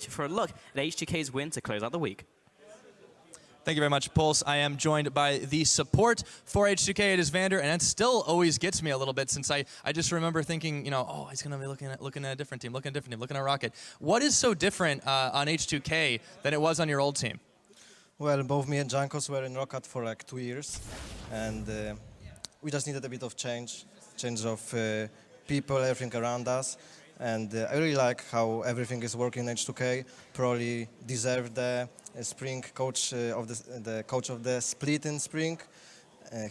for a look at H2K's win to close out the week. Thank you very much, Pulse. I am joined by the support for H2K. It is Vander, and it still always gets me a little bit since I just remember thinking, you know, oh, he's going to be looking at a different team, looking at Rocket. What is so different on H2K than it was on your old team? Well, both me and Jankos were in Rocket for like 2 years, and we just needed a bit of change of people, everything around us. And I really like how everything is working in H2K. Probably deserve the spring coach of the coach of the split in spring.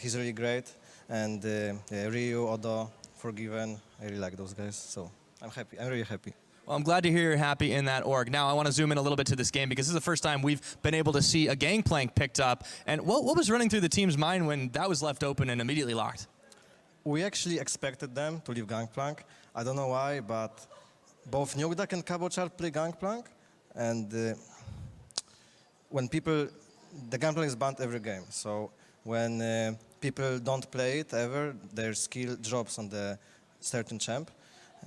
He's really great. And Ryu, Odo, Forgiven. I really like those guys. So I'm happy. I'm really happy. Well, I'm glad to hear you're happy in that org. Now I want to zoom in a little bit to this game because this is the first time we've been able to see a Gangplank picked up. And what was running through the team's mind when that was left open and immediately locked? We actually expected them to leave Gangplank. I don't know why, but both Nukeduck and Cabochard play Gangplank. And when people, the Gangplank is banned every game. So when people don't play it ever, their skill drops on the certain champ.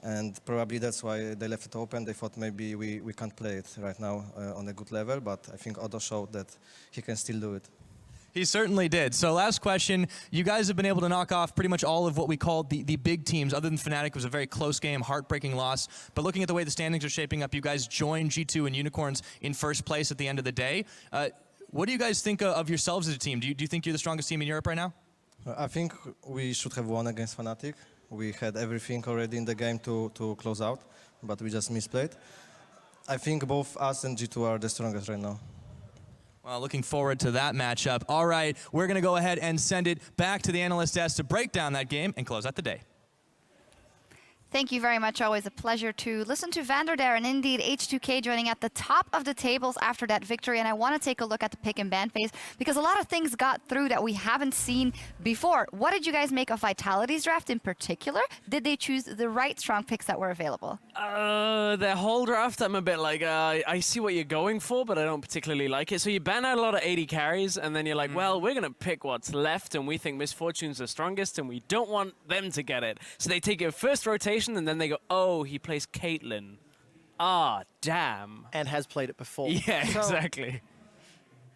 And probably that's why they left it open. They thought maybe we can't play it right now on a good level, but I think Odo showed that he can still do it. He certainly did. So last question, you guys have been able to knock off pretty much all of what we called the big teams, other than Fnatic. It was a very close game, heartbreaking loss. But looking at the way the standings are shaping up, you guys joined G2 and Unicorns in first place at the end of the day. What do you guys think of yourselves as a team? Do you think you're the strongest team in Europe right now? I think we should have won against Fnatic. We had everything already in the game to close out, but we just misplayed. I think both us and G2 are the strongest right now. Well, looking forward to that matchup. All right, we're going to go ahead and send it back to the analyst desk to break down that game and close out the day. Thank you very much. Always a pleasure to listen to Vander there, and indeed H2K joining at the top of the tables after that victory. And I want to take a look at the pick and ban phase because a lot of things got through that we haven't seen before. What did you guys make of Vitality's draft in particular? Did they choose the right strong picks that were available? The whole draft, I'm a bit like, I see what you're going for, but I don't particularly like it. So you ban out a lot of 80 carries, and then you're like, well, we're going to pick what's left, and we think Misfortune's the strongest, and we don't want them to get it. So they take your first rotation, and then they go, oh, he plays Caitlyn. Ah, damn. And has played it before. Yeah, So, exactly.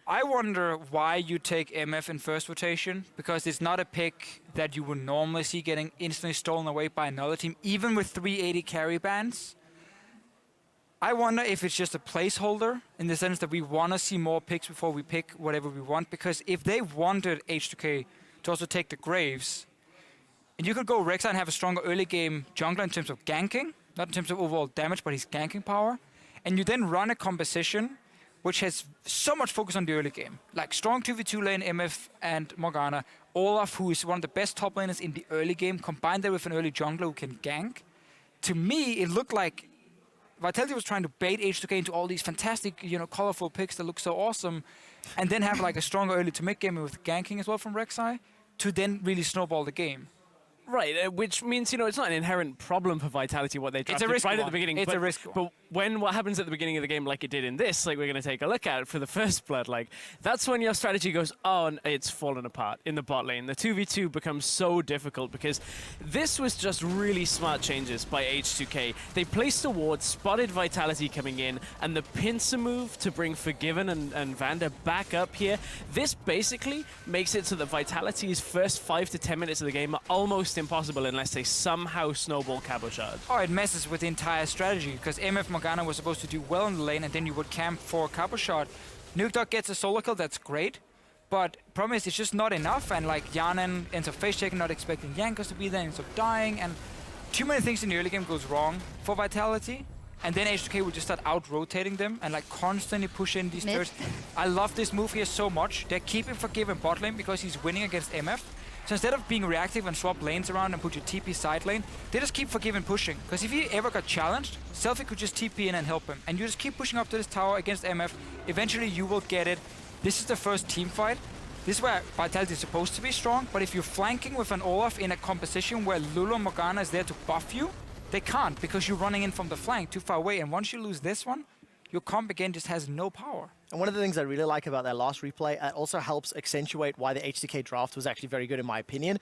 I wonder why you take MF in first rotation, because it's not a pick that you would normally see getting instantly stolen away by another team, even with 380 carry bans. I wonder if it's just a placeholder in the sense that we want to see more picks before we pick whatever we want, because if they wanted H2K to also take the Graves, and you could go Rek'Sai and have a stronger early game jungler in terms of ganking, not in terms of overall damage, but his ganking power. And you then run a composition which has so much focus on the early game. Like strong 2v2 lane, MF and Morgana. Olaf, who is one of the best top laners in the early game, combined that with an early jungler who can gank. To me, it looked like Vitality was trying to bait H2K into all these fantastic, colorful picks that look so awesome, and then have like a stronger early to mid game with ganking as well from Rek'Sai to then really snowball the game. Right, which means, it's not an inherent problem for Vitality what they drafted right at the beginning. It's a risk one. But what happens at the beginning of the game, like it did in this, like we're going to take a look at for the first blood, like that's when your strategy goes, oh, and it's fallen apart in the bot lane. The 2v2 becomes so difficult because this was just really smart changes by H2K. They placed a ward, spotted Vitality coming in, and the pincer move to bring Forgiven and Vander back up here. This basically makes it so that Vitality's first 5 to 10 minutes of the game are almost impossible unless they somehow snowball Cabochard. Oh, it messes with the entire strategy because MF Morgana was supposed to do well in the lane and then you would camp for Cabochard. Nukeduck gets a solo kill, that's great. But problem is, it's just not enough, and like Yanen ends up face checking, not expecting Jankos to be there, ends up dying, and too many things in the early game goes wrong for Vitality. And then H2K would just start out-rotating them and like constantly push in these turrets. I love this move here so much. They're keeping Forgiven bot lane because he's winning against MF. So instead of being reactive and swap lanes around and put your TP side lane, they just keep Forgiven pushing. Because if he ever got challenged, Selfie could just TP in and help him. And you just keep pushing up to this tower against MF. Eventually you will get it. This is the first team fight. This is where Vitality is supposed to be strong, but if you're flanking with an Olaf in a composition where Lulu and Morgana is there to buff you, they can't because you're running in from the flank too far away. And once you lose this one, your comp again just has no power. And one of the things I really like about that last replay, it also helps accentuate why the H2K draft was actually very good in my opinion.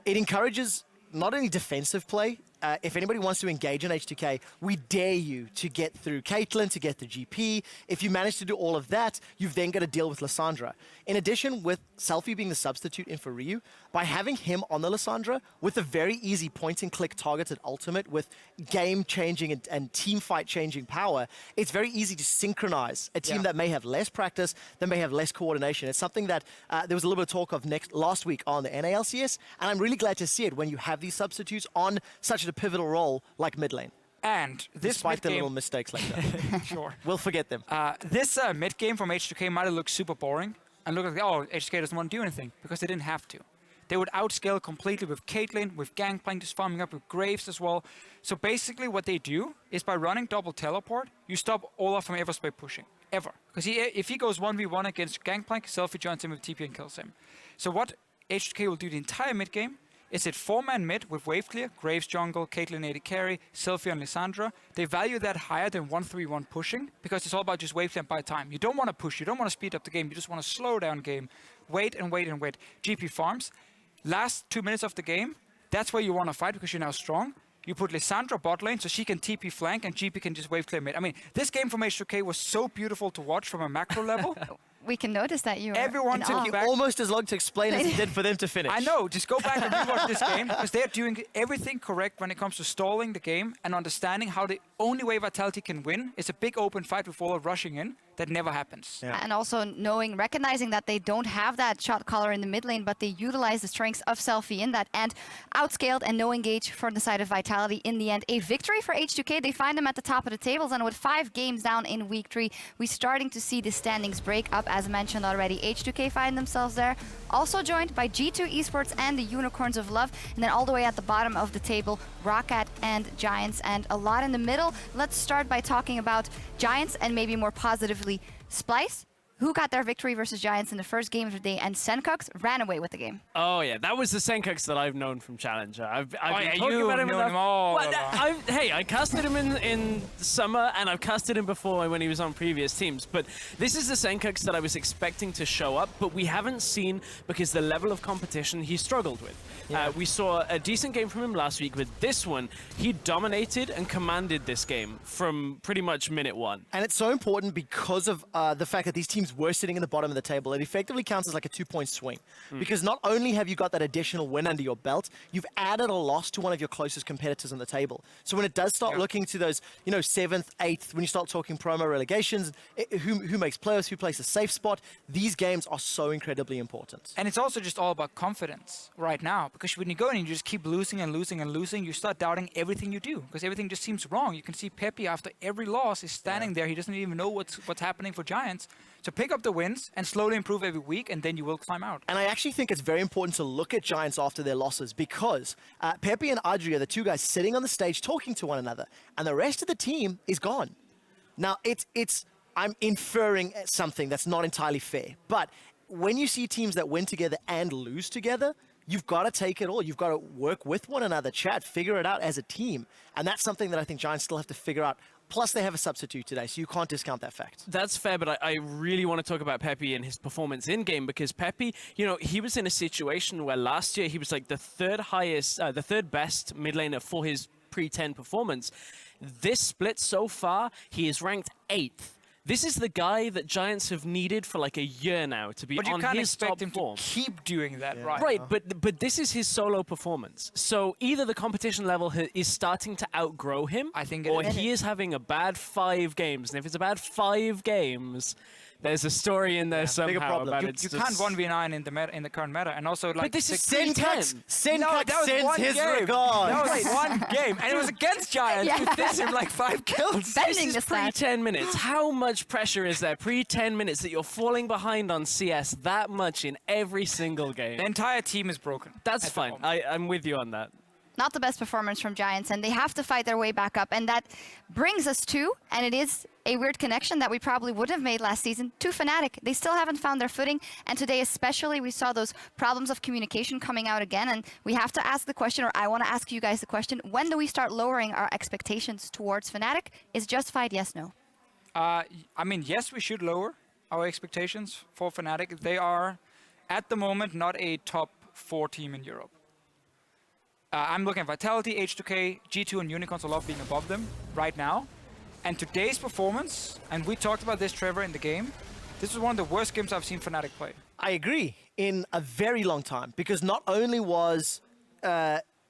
It encourages not only defensive play, if anybody wants to engage in H2K, we dare you to get through Caitlyn, to get through GP. If you manage to do all of that, you've then got to deal with Lissandra. In addition, with Selfie being the substitute in for Ryu, by having him on the Lissandra with a very easy point-and-click targeted ultimate with game-changing and team fight-changing power, it's very easy to synchronize a team that may have less practice, that may have less coordination. It's something that there was a little bit of talk of last week on the NALCS, and I'm really glad to see it when you have these substitutes on such a pivotal role like mid lane. And this Despite the mid-game, little mistakes like that. sure. We'll forget them. This mid game from H2K might have looked super boring and look like, oh, H2K doesn't want to do anything because they didn't have to. They would outscale completely with Caitlyn, with Gangplank just farming up, with Graves as well. So basically what they do is by running double teleport, you stop Olaf from ever spray pushing. Ever. Because if he goes 1v1 against Gangplank, Selfie joins him with TP and kills him. So what H2K will do the entire mid game is it 4-man mid with wave clear, Graves jungle, Caitlyn AD carry, Sylvia and Lissandra. They value that higher than 1-3-1 pushing because it's all about just wave clear and buy time. You don't want to push, you don't want to speed up the game, you just want to slow down game. Wait and wait and wait. GP farms. Last 2 minutes of the game, that's where you want to fight because you're now strong. You put Lissandra bot lane so she can TP flank and GP can just wave clear mid. I mean, this game from H2K was so beautiful to watch from a macro level. We can notice that you Everyone are took you back. Almost as long to explain as it did for them to finish. I know, just go back and rewatch this game because they're doing everything correct when it comes to stalling the game and understanding how the only way Vitality can win is a big open fight with all of rushing in. That never happens. Yeah. And also recognizing that they don't have that shot caller in the mid lane, but they utilize the strengths of Selfie in that and outscaled and no engage from the side of Vitality in the end. A victory for H2K. They find them at the top of the tables, and with 5 games down in week 3, we're starting to see the standings break up, as mentioned already. H2K find themselves there, also joined by G2 Esports and the Unicorns of Love, and then all the way at the bottom of the table, Roccat and Giants, and a lot in the middle. Let's start by talking about Giants and maybe more positively Splice, who got their victory versus Giants in the first game of the day, and Senkux ran away with the game. Oh yeah, that was the Senkux that I've known from Challenger. I've been talking you've about him known enough. him all Well, along. hey, I casted him in summer, and I've casted him before when he was on previous teams. But this is the Senkux that I was expecting to show up, but we haven't seen because the level of competition he struggled with. Yeah. We saw a decent game from him last week, but this one, he dominated and commanded this game from pretty much minute 1. And it's so important because of the fact that these teams were sitting in the bottom of the table. It effectively counts as like a 2-point swing. Because not only have you got that additional win under your belt, you've added a loss to one of your closest competitors on the table. So when it does start looking to those, 7th, 8th, when you start talking promo relegations, who makes playoffs, who plays a safe spot, these games are so incredibly important. And it's also just all about confidence right now. Because when you go in and you just keep losing and losing and losing, you start doubting everything you do. Because everything just seems wrong. You can see Pepe after every loss is standing there. He doesn't even know what's happening for Giants. So pick up the wins and slowly improve every week, and then you will climb out. And I actually think it's very important to look at Giants after their losses because Pepe and Adri are the two guys sitting on the stage talking to one another, and the rest of the team is gone. Now, I'm inferring something that's not entirely fair, but when you see teams that win together and lose together, you've got to take it all. You've got to work with one another, chat, figure it out as a team. And that's something that I think Giants still have to figure out. Plus, they have a substitute today, so you can't discount that fact. That's fair, but I really want to talk about Pepe and his performance in-game because Pepe, he was in a situation where last year he was like the third best mid laner for his pre-10 performance. This split so far, he is ranked 8th. This is the guy that Giants have needed for like a year now to be But you on can't his expect top him form. to keep doing that, right? Right, but this is his solo performance. So either the competition level is starting to outgrow him, I think it or is. he is having a bad 5 games. And if it's a bad 5 games, there's a story in there somehow problem. about You it. can't 1v9 in the current meta, and also like. But this is Senkux pre-10. that was sends one his game. regards. That was one game, and it was against Giants. Yeah. With this, him like 5 kills. Bending This is the stats. pre-10 minutes. How much pressure is there pre-10 minutes that you're falling behind on CS that much in every single game? The entire team is broken. That's at the fine. moment. I'm with you on that. Not the best performance from Giants, and they have to fight their way back up. And that brings us to, and it is a weird connection that we probably would have made last season, to Fnatic. They still haven't found their footing, and today especially we saw those problems of communication coming out again, and we have to ask the question, or I want to ask you guys the question, when do we start lowering our expectations towards Fnatic? Is justified, yes, no? I mean, yes, we should lower our expectations for Fnatic. They are, at the moment, not a top 4 team in Europe. I'm looking at Vitality, H2K, G2, and Unicorns a lot being above them right now. And today's performance, and we talked about this, Trevor, in the game, this was one of the worst games I've seen Fnatic play. I agree, in a very long time, because not only was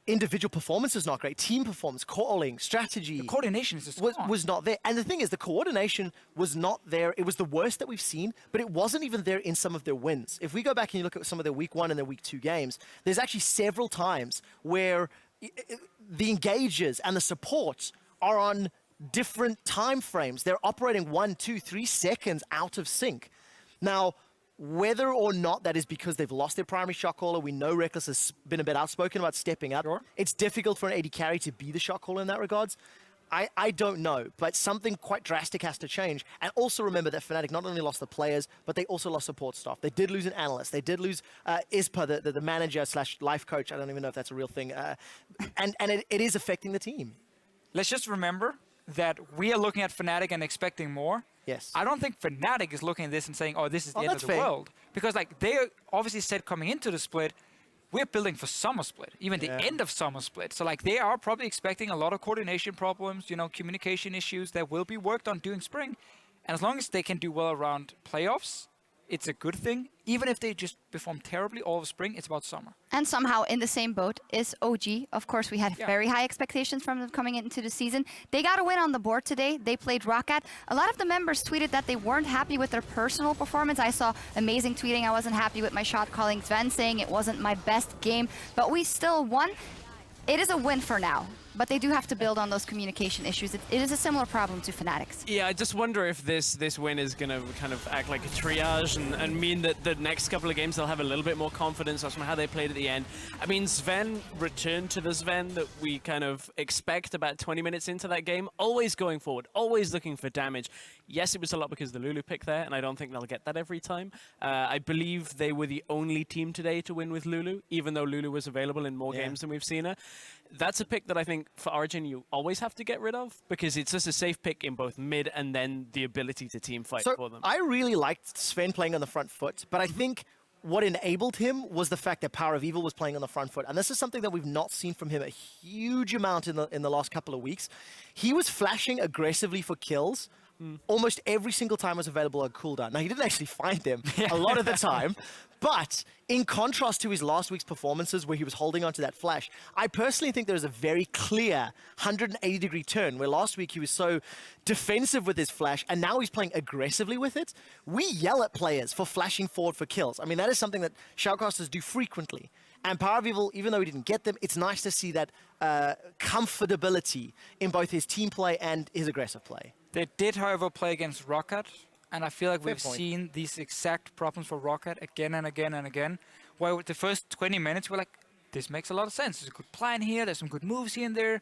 individual performances not great, team performance, calling, strategy, The coordination is just gone. was not there. And the thing is, the coordination was not there. It was the worst that we've seen, but it wasn't even there in some of their wins. If we go back and you look at some of their week 1 and their week 2 games, there's actually several times where the engagers and the supports are on different time frames. They're operating 1, 2, 3 seconds out of sync. Now, whether or not that is because they've lost their primary shot caller, we know Reckless has been a bit outspoken about stepping up. Sure. It's difficult for an AD carry to be the shot caller in that regards. I don't know, but something quite drastic has to change. And also remember that Fnatic not only lost the players, but they also lost support staff. They did lose an analyst. They did lose Ispa, the manager / life coach. I don't even know if that's a real thing. And it is affecting the team. Let's just remember that we are looking at Fnatic and expecting more. Yes. I don't think Fnatic is looking at this and saying, oh, this is the end of that's the fair. world. Because like they obviously said coming into the split, we're building for summer split, even the end of summer split. So like they are probably expecting a lot of coordination problems, you know, communication issues that will be worked on during spring. And as long as they can do well around playoffs, it's a good thing. Even if they just perform terribly all of spring, it's about summer. And somehow in the same boat is OG. Of course, we had Yeah. very high expectations from them coming into the season. They got a win on the board today. They played Roccat. A lot of the members tweeted that they weren't happy with their personal performance. I saw amazing tweeting. I wasn't happy with my shot calling. Sven saying it wasn't my best game, but we still won. It is a win for now, but they do have to build on those communication issues. It is a similar problem to Fnatic's. Yeah, I just wonder if this win is going to kind of act like a triage and mean that the next couple of games they'll have a little bit more confidence on how they played at the end. I mean, Sven returned to the Sven that we kind of expect about 20 minutes into that game, always going forward, always looking for damage. Yes, it was a lot because of the Lulu pick there, and I don't think they'll get that every time. I believe they were the only team today to win with Lulu, even though Lulu was available in more games than we've seen her. That's a pick that I think for Origin you always have to get rid of because it's just a safe pick in both mid and then the ability to team fight for them. I really liked Sven playing on the front foot, but I think what enabled him was the fact that Power of Evil was playing on the front foot. And this is something that we've not seen from him a huge amount in the last couple of weeks. He was flashing aggressively for kills. Almost every single time was available on cooldown. Now, he didn't actually find them a lot of the time, but in contrast to his last week's performances where he was holding onto that flash, I personally think there's a very clear 180-degree turn where last week he was so defensive with his flash and now he's playing aggressively with it. We yell at players for flashing forward for kills. I mean, that is something that shoutcasters do frequently. And Power of Evil, even though he didn't get them, it's nice to see that comfortability in both his team play and his aggressive play. They did, however, play against Roccat, and I feel like Fair we've point. seen these exact problems for Roccat again and again and again, where with the first 20 minutes we're like, this makes a lot of sense. There's a good plan here, there's some good moves here and there.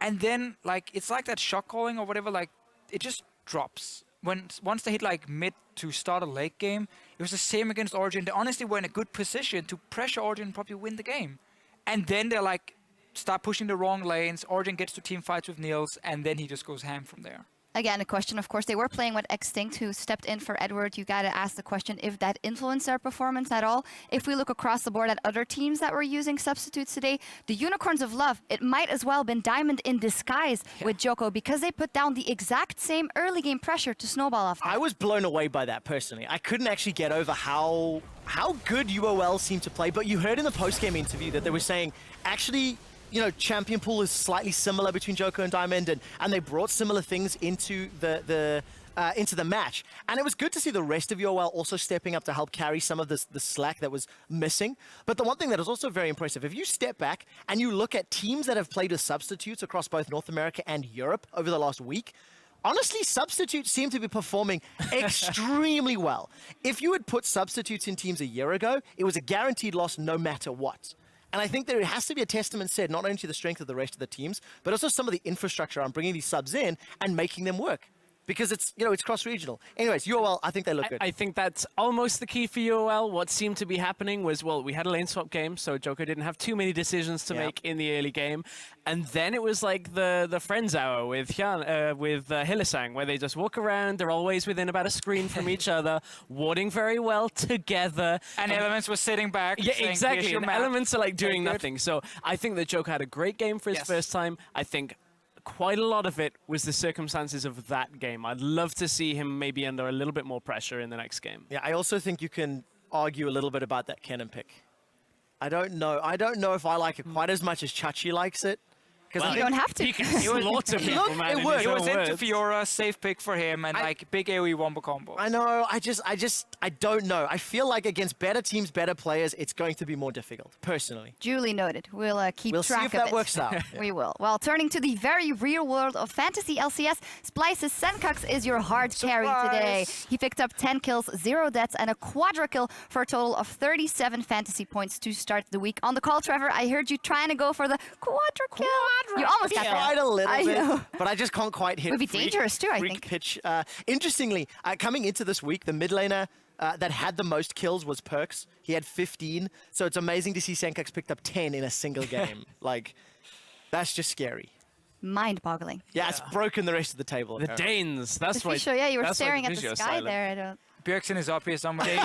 And then, like, it's like that shot calling or whatever, like, it just drops. Once they hit, like, mid to start a late game, it was the same against Origin. They honestly were in a good position to pressure Origin and probably win the game. And then they're, like, start pushing the wrong lanes, Origin gets to team fights with Niels, and then he just goes ham from there. Again, a question, of course, they were playing with Extinct, who stepped in for Edward. You got to ask the question if that influenced their performance at all. If we look across the board at other teams that were using substitutes today, the Unicorns of Love, it might as well have been Diamond in disguise with Joko because they put down the exact same early game pressure to snowball off them. I was blown away by that personally. I couldn't actually get over how good UOL seemed to play, but you heard in the post-game interview that they were saying, actually, you know, champion pool is slightly similar between Joko and Diamond, and they brought similar things into the match. And it was good to see the rest of UOL also stepping up to help carry some of the slack that was missing. But the one thing that is also very impressive, if you step back and you look at teams that have played as substitutes across both North America and Europe over the last week, honestly, substitutes seem to be performing extremely well. If you had put substitutes in teams a year ago, it was a guaranteed loss no matter what. And I think there has to be a testament said not only to the strength of the rest of the teams, but also some of the infrastructure on bringing these subs in and making them work. because it's, you know, it's cross-regional. Anyways, UOL, I think they look good. I think that's almost the key for UOL. What seemed to be happening was, well, we had a lane swap game, so Joker didn't have too many decisions to make in the early game. And then it was like the Friends Hour with Hylissang, where they just walk around, they're always within about a screen from each other, warding very well together. And Elements was sitting back. Yeah, saying, exactly. "Here's your And map." Elements are like doing Very good. nothing. So I think that Joker had a great game for his first time. I think quite a lot of it was the circumstances of that game. I'd love to see him maybe under a little bit more pressure in the next game. Yeah, I also think you can argue a little bit about that Kennen pick. I don't know. I don't know if I like it quite as much as Chachi likes it. Well, You don't have to. He can slaughter people, Look, man. it in worked. his He own was into words. Fiora, safe pick for him, and like big AoE wombo combo. I know. I don't know. I feel like against better teams, better players, it's going to be more difficult, personally. Duly noted. We'll keep We'll track see if of that it. works out. We will. Well, turning to the very real world of fantasy LCS, Splice's Senkux is your hard carry today. He picked up 10 kills, 0 deaths, and a quadra kill for a total of 37 fantasy points to start the week. On the call, Trevor, I heard you trying to go for the quadra kill. You almost got that. Tried a little I bit, know. but I just can't quite hit. Would be dangerous too, I freak think. pitch. Interestingly, coming into this week, the mid laner that had the most kills was Perks. He had 15, so it's amazing to see Senkux picked up 10 in a single game. Like, that's just scary. Mind-boggling. Yeah, it's broken the rest of the table. The apparently. Danes, that's why. Fisho, yeah, you were that's why staring at Fisho the is sky silent. there. I don't... Bjergsen is up here somewhere.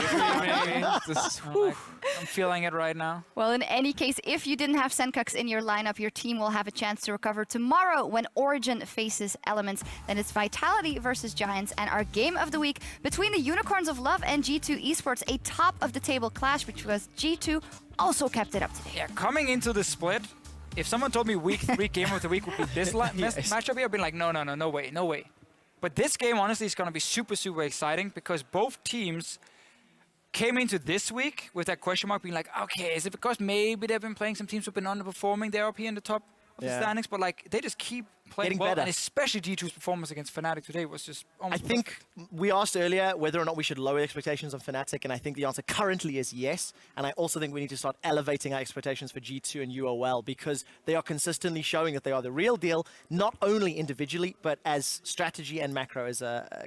Just- I'm feeling it right now. Well, in any case, if you didn't have Senkux in your lineup, your team will have a chance to recover tomorrow when Origin faces Elements. Then it's Vitality versus Giants, and our game of the week between the Unicorns of Love and G2 Esports, a top-of-the-table clash, which was G2 also kept it up today. Yeah, coming into the split, if someone told me week 3 game of the week would be this matchup here, I'd be like, no way, no way. But this game, honestly, is going to be super, super exciting because both teams came into this week with that question mark being like, okay, is it because maybe they've been playing some teams who've been underperforming? They're up here in the top of the standings, but like they just keep playing Getting well, better. and especially G2's performance against Fnatic today was just I almost think we asked earlier whether or not we should lower expectations on Fnatic, and I think the answer currently is yes. And I also think we need to start elevating our expectations for G2 and UOL because they are consistently showing that they are the real deal, not only individually, but as strategy and macro is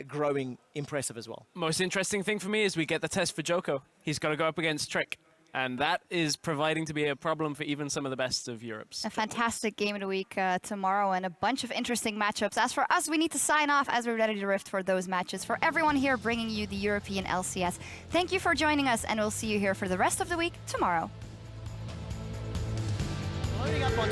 growing impressive as well. Most interesting thing for me is we get the test for Joko. He's got to go up against Trick. And that is proving to be a problem for even some of the best of Europe's. A fantastic game of the week tomorrow and a bunch of interesting matchups. As for us, we need to sign off as we're ready to rift for those matches. For everyone here bringing you the European LCS, thank you for joining us, and we'll see you here for the rest of the week tomorrow. Loading up on